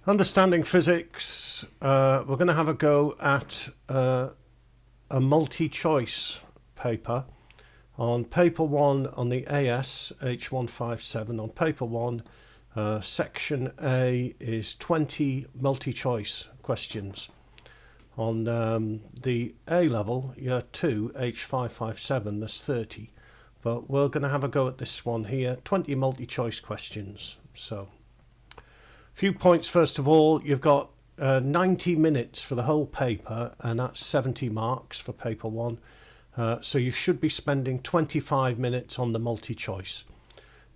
Understanding physics, we're going to have a go at a multi-choice paper. On paper 1 on the AS H157, on paper 1, section A is 20 multi-choice questions. On the A level, year 2, H557, there's 30. But we're going to have a go at this one here, 20 multi-choice questions. So, a few points first of all. You've got 90 minutes for the whole paper, and that's 70 marks for paper 1. So you should be spending 25 minutes on the multi-choice.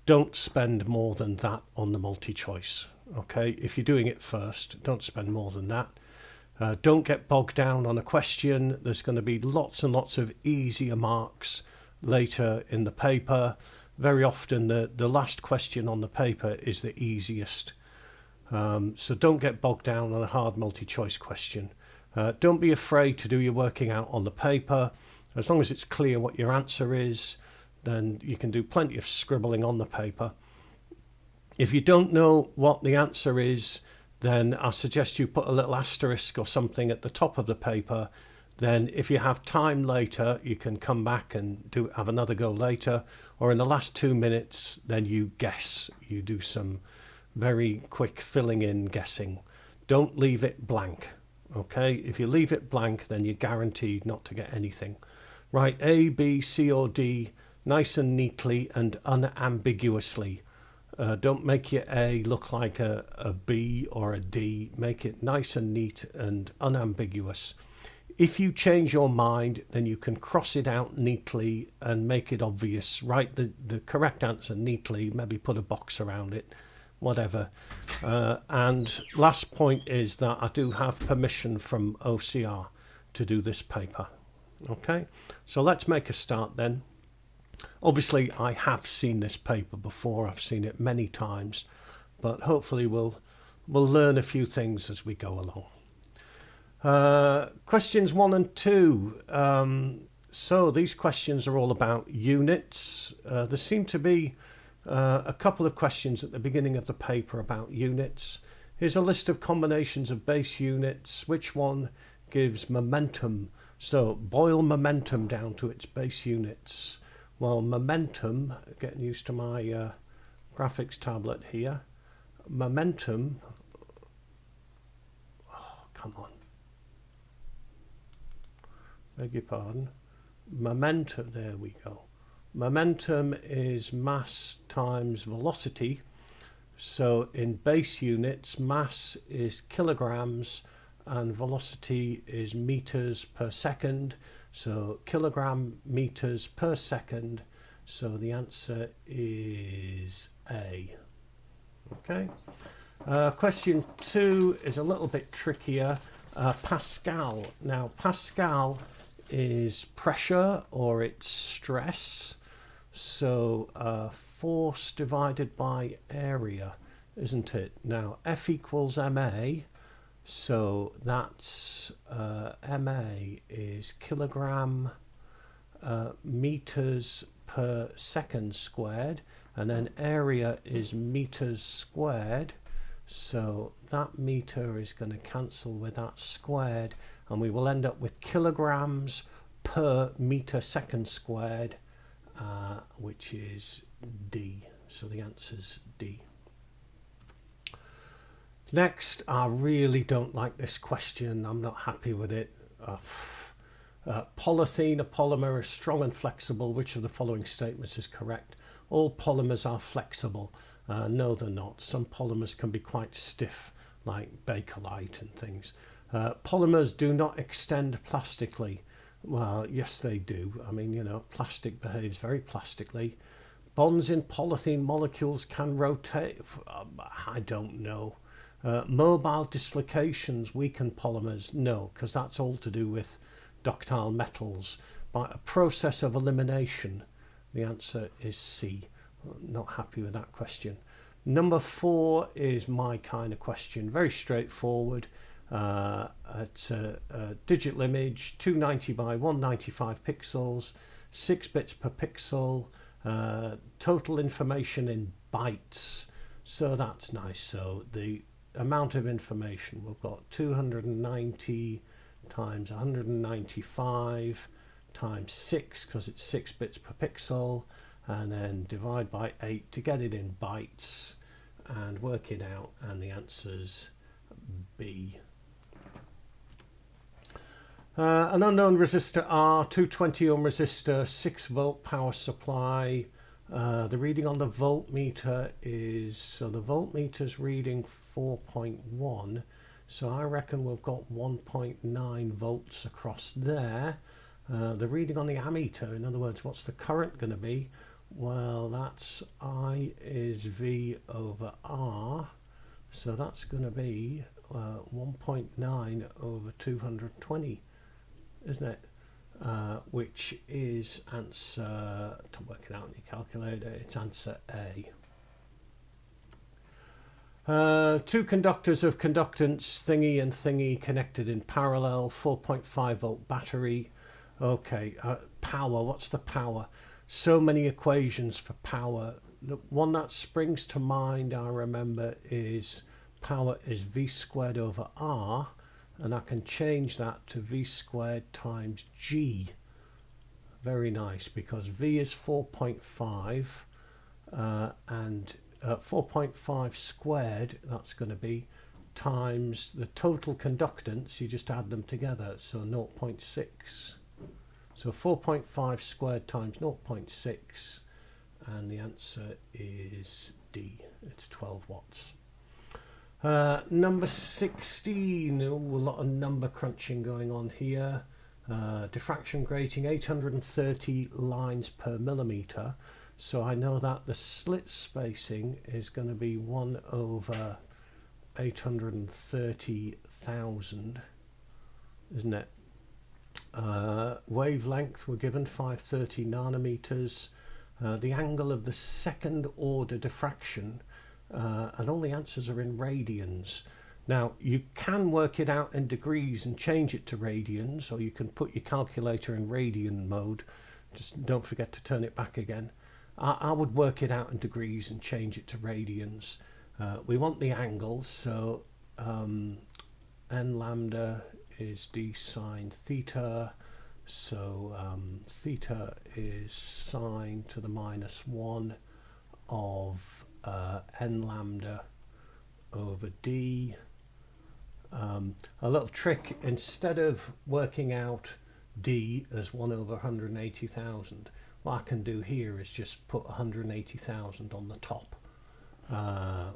Don't spend more than that on the multi-choice. Okay, if you're doing it first, don't spend more than that. Don't get bogged down on a question. There's going to be lots and lots of easier marks later in the paper. Very often the last question on the paper is the easiest. So don't get bogged down on a hard multi-choice question. Don't be afraid to do your working out on the paper. As long as it's clear what your answer is, then you can do plenty of scribbling on the paper. If you don't know what the answer is, then I suggest you put a little asterisk or something at the top of the paper. Then if you have time later, you can come back and have another go later. Or in the last 2 minutes, then you guess. You do some very quick filling in guessing. Don't leave it blank. Okay, if you leave it blank, then you're guaranteed not to get anything. Write A, B, C or D nice and neatly and unambiguously. Don't make your A look like a B or a D. Make it nice and neat and unambiguous. If you change your mind, then you can cross it out neatly and make it obvious. Write the correct answer neatly, maybe put a box around it, whatever. And last point is that I do have permission from OCR to do this paper. Okay, so let's make a start then. Obviously, I have seen this paper before. I've seen it many times, but hopefully we'll learn a few things as we go along. Questions 1 and 2. So these questions are all about units. There seem to be a couple of questions at the beginning of the paper about units. Here's a list of combinations of base units. Which one gives momentum? So boil momentum down to its base units. Well, momentum, getting used to my graphics tablet here. Momentum, oh, come on. Beg your pardon. Momentum, there we go. Momentum is mass times velocity. So in base units, mass is kilograms and velocity is meters per second. So kilogram meters per second. So the answer is A. Okay. Question 2 is a little bit trickier. Pascal. Now Pascal is pressure or it's stress. So force divided by area, isn't it? Now F equals ma. So that's ma is kilogram meters per second squared, and then area is meters squared. So that meter is going to cancel with that squared, and we will end up with kilograms per meter second squared, which is D. So the answer's D. Next, I really don't like this question. I'm not happy with it. Polythene, a polymer, is strong and flexible. Which of the following statements is correct? All polymers are flexible. No, they're not. Some polymers can be quite stiff, like Bakelite and things. Polymers do not extend plastically. Well, yes, they do. I mean, you know, plastic behaves very plastically. Bonds in polythene molecules can rotate. I don't know. Mobile dislocations weaken polymers. No, because that's all to do with ductile metals. By a process of elimination, the answer is C. Not happy with that question. Number 4 is my kind of question. Very straightforward. It's a digital image, 290 by 195 pixels, 6 bits per pixel, total information in bytes. So that's nice. So the amount of information. We've got 290 times 195 times 6, because it's 6 bits per pixel, and then divide by 8 to get it in bytes and work it out, and the answer's B. An unknown resistor R, 220 ohm resistor, 6 volt power supply. The reading on the voltmeter is, so the voltmeter's reading 4.1, so I reckon we've got 1.9 volts across there. The reading on the ammeter, in other words, what's the current going to be? Well, that's I is V over R, so that's going to be 1.9 over 220, isn't it? Which is answer, to work it out on your calculator, it's answer A. Two conductors of conductance thingy and thingy connected in parallel, 4.5 volt battery. Okay, power, what's the power? So many equations for power. The one that springs to mind, I remember, is power is V squared over R, and I can change that to V squared times G. Very nice, because V is 4.5 and 4.5 squared, that's going to be, times the total conductance, you just add them together, so 0.6. So 4.5 squared times 0.6, and the answer is D, it's 12 watts. Number 16, a lot of number crunching going on here. Diffraction grating, 830 lines per millimeter. So I know that the slit spacing is going to be 1 over 830,000, isn't it? Wavelength, we're given 530 nanometers. The angle of the second order diffraction, and all the answers are in radians. Now, you can work it out in degrees and change it to radians, or you can put your calculator in radian mode. Just don't forget to turn it back again. I would work it out in degrees and change it to radians. We want the angle, so n lambda is d sine theta, so theta is sine to the minus 1 of n lambda over d. A little trick, instead of working out d as 1 over 180,000, what I can do here is just put 180,000 on the top.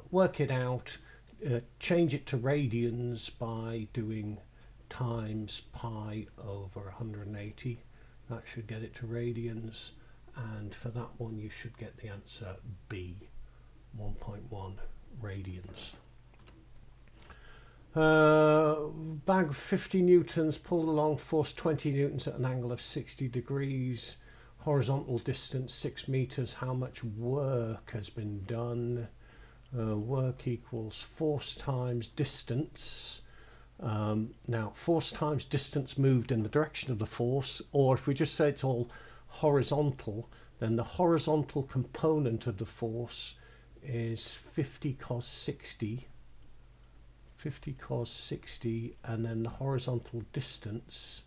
Work it out, change it to radians by doing times pi over 180. That should get it to radians, and for that one you should get the answer B, 1.1 radians. Bag 50 newtons pulled along, force 20 newtons at an angle of 60 degrees, horizontal distance 6 meters. How much work has been done? Work equals force times distance. Now, force times distance moved in the direction of the force, or if we just say it's all horizontal, then the horizontal component of the force is 50 cos 60, and then the horizontal distance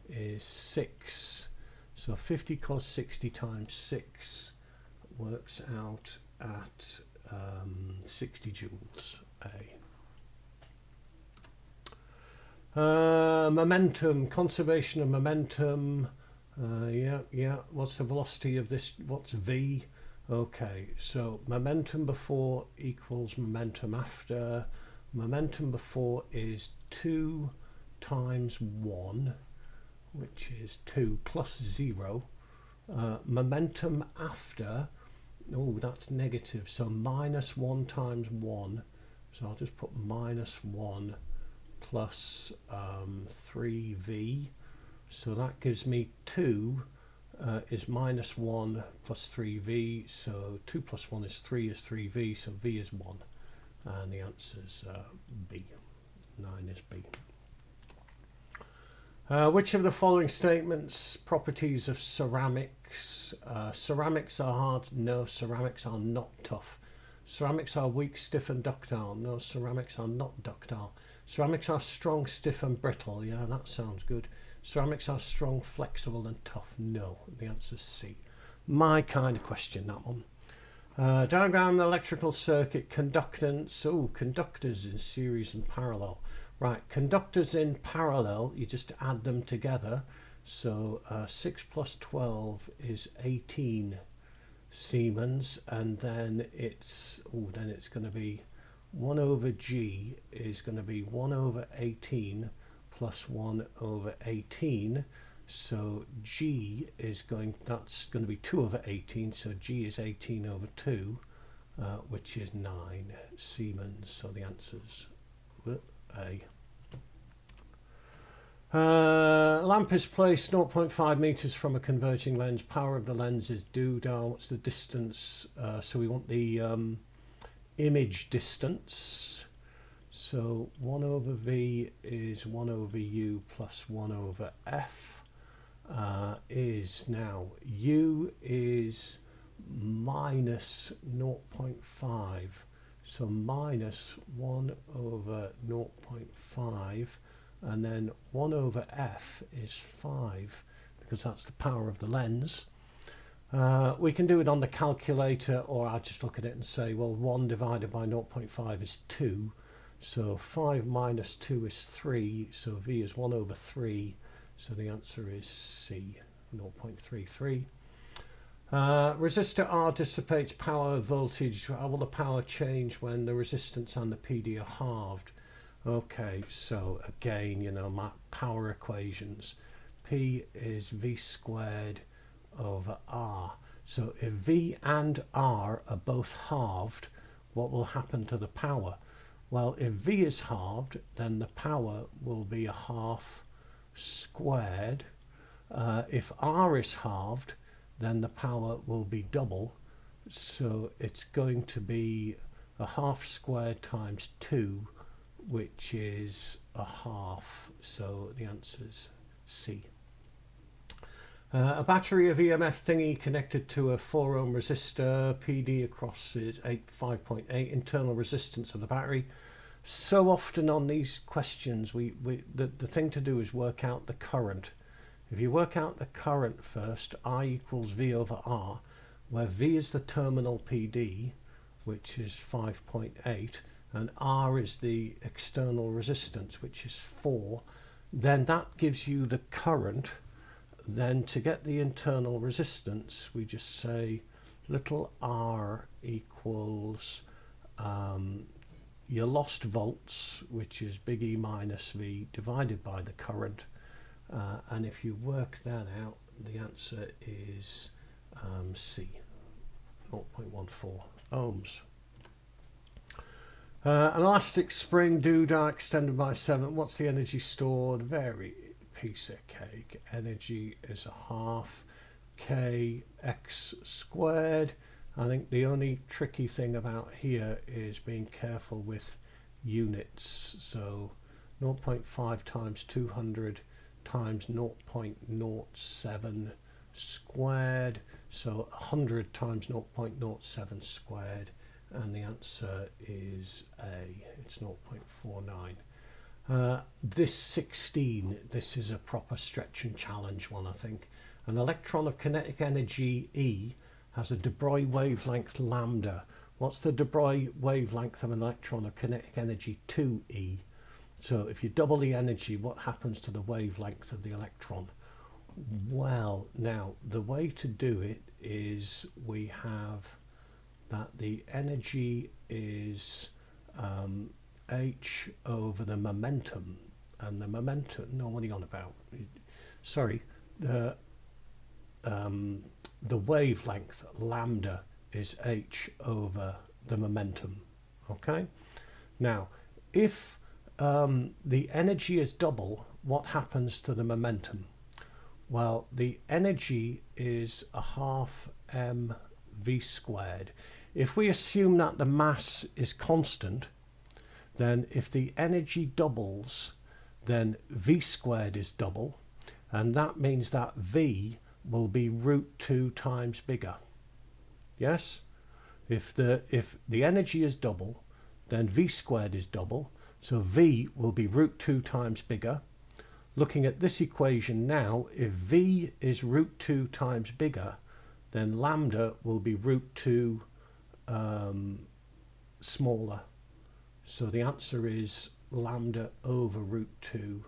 is 6. So 50 cos 60 times 6 works out at 60 joules A. Momentum, conservation of momentum. Yeah. What's the velocity of this? What's V? Okay, so momentum before equals momentum after. Momentum before is 2 times 1, which is 2 plus 0. Momentum after, oh, that's negative, so minus 1 times 1. So I'll just put minus 1 plus 3v. So that gives me 2 is minus 1 plus 3v. So 2 plus 1 is 3v, so v is 1. And the answer's B. 9 is B. Which of the following statements, properties of ceramics? Ceramics are hard. No, ceramics are not tough. Ceramics are weak, stiff and ductile. No, ceramics are not ductile. Ceramics are strong, stiff and brittle. Yeah, that sounds good. Ceramics are strong, flexible and tough. No, the answer is C. My kind of question, that one. Diagram electrical circuit, conductance. Oh, conductors in series and parallel. Right, conductors in parallel, you just add them together. So 6 plus 12 is 18 Siemens, and then it's going to be 1 over G is going to be 1 over 18 plus 1 over 18. So G is that's going to be 2 over 18, so G is 18 over 2, which is 9 Siemens. So the answer's A. Lamp is placed 0.5 meters from a converging lens. Power of the lens is doodah. What's the distance? So we want the image distance. So 1 over V is 1 over U plus 1 over F. Is now U is minus 0.5. So minus 1 over 0.5. And then 1 over F is 5, because that's the power of the lens. We can do it on the calculator, or I'll just look at it and say, well, 1 divided by 0.5 is 2. So 5 minus 2 is 3, so V is 1 over 3. So the answer is C, 0.33. Resistor R dissipates power voltage. How will the power change when the resistance and the PD are halved? Okay, so again, you know, my power equations. P is V squared over R. So if V and R are both halved, what will happen to the power? Well, if V is halved, then the power will be a half squared. If R is halved, then the power will be double. So it's going to be a half squared times 2, which is a half. So the answer is C. A battery of EMF thingy connected to a 4 ohm resistor. PD across is 5.8. Internal resistance of the battery. So often on these questions, the thing to do is work out the current. If you work out the current first, I equals V over R, where V is the terminal PD, which is 5.8, and R is the external resistance, which is 4, then that gives you the current. Then to get the internal resistance, we just say little r equals your lost volts, which is big E minus V, divided by the current. And if you work that out, the answer is C, 0.14 ohms. An elastic spring doodah extended by 7. What's the energy stored? Very piece of cake. Energy is a half kx squared. I think the only tricky thing about here is being careful with units. So 0.5 times 200 times 0.07 squared. So 100 times 0.07 squared. And the answer is A. It's 0.49. This 16, this is a proper stretch and challenge one, I think. An electron of kinetic energy E has a de Broglie wavelength lambda. What's the de Broglie wavelength of an electron of kinetic energy 2E? So if you double the energy, what happens to the wavelength of the electron? Well, now the way to do it is we have that the energy is h over the momentum, and the momentum, no, what are you on about? Sorry, the wavelength lambda is h over the momentum. Okay, now if the energy is double, what happens to the momentum? Well, the energy is a half mv squared. If we assume that the mass is constant, then if the energy doubles, then v squared is double, and that means that v will be root 2 times bigger. Yes? If the energy is double, then V squared is double. So V will be root 2 times bigger. Looking at this equation now, if V is root 2 times bigger, then lambda will be root 2 smaller. So the answer is lambda over root 2.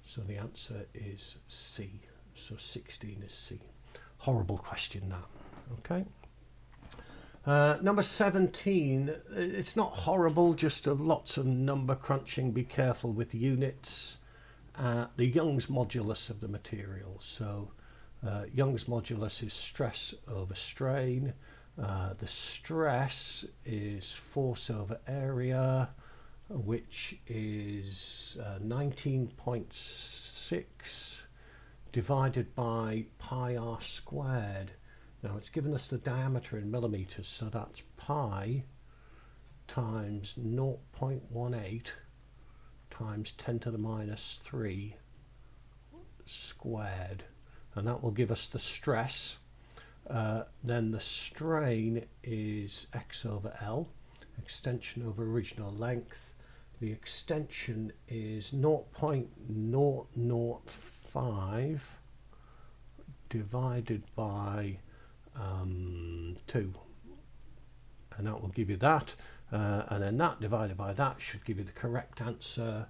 So the answer is C. So 16 is C. Horrible question now. Okay. Number 17, it's not horrible, just lots of number crunching. Be careful with units. The Young's modulus of the material. So Young's modulus is stress over strain. The stress is force over area, which is 19.6 divided by pi r squared. Now it's given us the diameter in millimeters, so that's pi times 0.18 times 10 to the minus 3 squared, and that will give us the stress. Then the strain is x over L, extension over original length. The extension is 0.005 divided by 2, and that will give you that, and then that divided by that should give you the correct answer,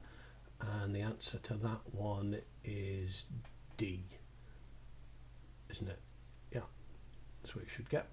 and the answer to that one is D, isn't it? Yeah, that's what you should get.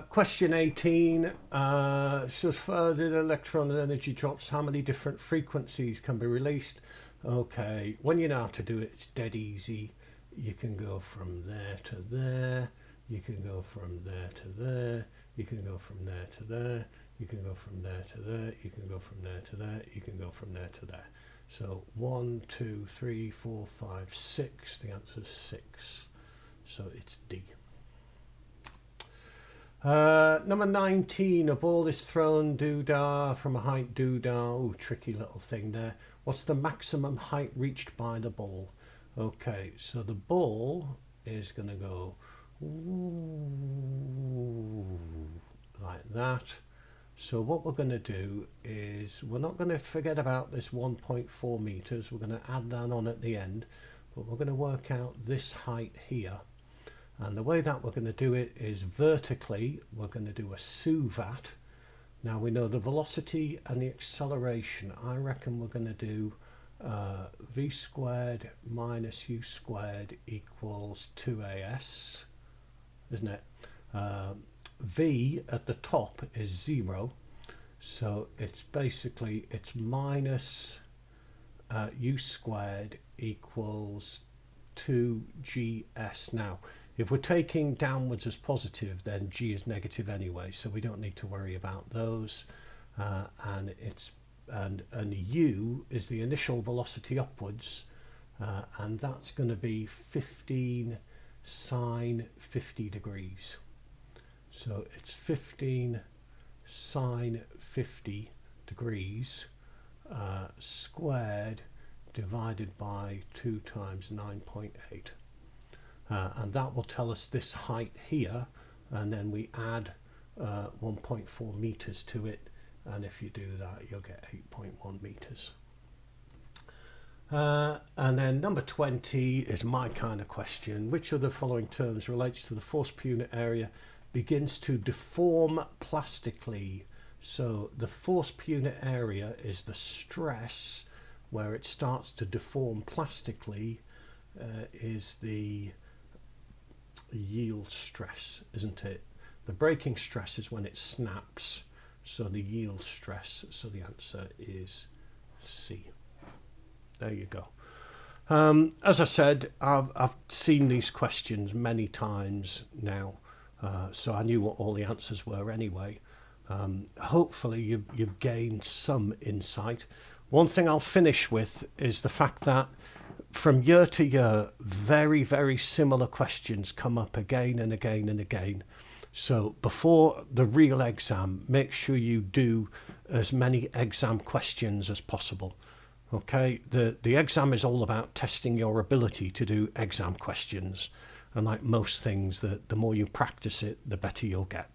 Question 18 says further electron energy drops, how many different frequencies can be released? Okay, when you know how to do it, it's dead easy. You can go from there to there, you can go from there to there, you can go from there to there, you can go from there to there, you can go from there to there, you can go from there to there. So 1, 2, 3, 4, 5, 6, the answer is 6. So it's D. Number 19, a ball is thrown doodah from a height doodah. Oh, tricky little thing there. What's the maximum height reached by the ball? Okay, so the ball is going to go like that. So what we're going to do is we're not going to forget about this 1.4 meters. We're going to add that on at the end, but we're going to work out this height here. And the way that we're going to do it is vertically, we're going to do a suvat. Now we know the velocity and the acceleration. I reckon we're going to do v squared minus u squared equals 2as, isn't it? V at the top is 0, so it's basically it's minus u squared equals 2gs. Now if we're taking downwards as positive, then g is negative anyway, so we don't need to worry about those, and it's and u is the initial velocity upwards, and that's going to be 15 sine 50 degrees. So it's 15 sine 50 degrees squared divided by 2 times 9.8. And that will tell us this height here, and then we add 1.4 meters to it, and if you do that you'll get 8.1 meters. And then number 20 is my kind of question. Which of the following terms relates to the force per unit area begins to deform plastically? So the force per unit area is the stress. Where it starts to deform plastically is the yield stress, isn't it? The breaking stress is when it snaps, so the yield stress, so the answer is C. There you go. As I said, I've seen these questions many times now, so I knew what all the answers were anyway. Hopefully you've gained some insight. One thing I'll finish with is the fact that from year to year, very, very similar questions come up again and again and again. So before the real exam, make sure you do as many exam questions as possible. Okay, the exam is all about testing your ability to do exam questions. And like most things, the more you practice it, the better you'll get.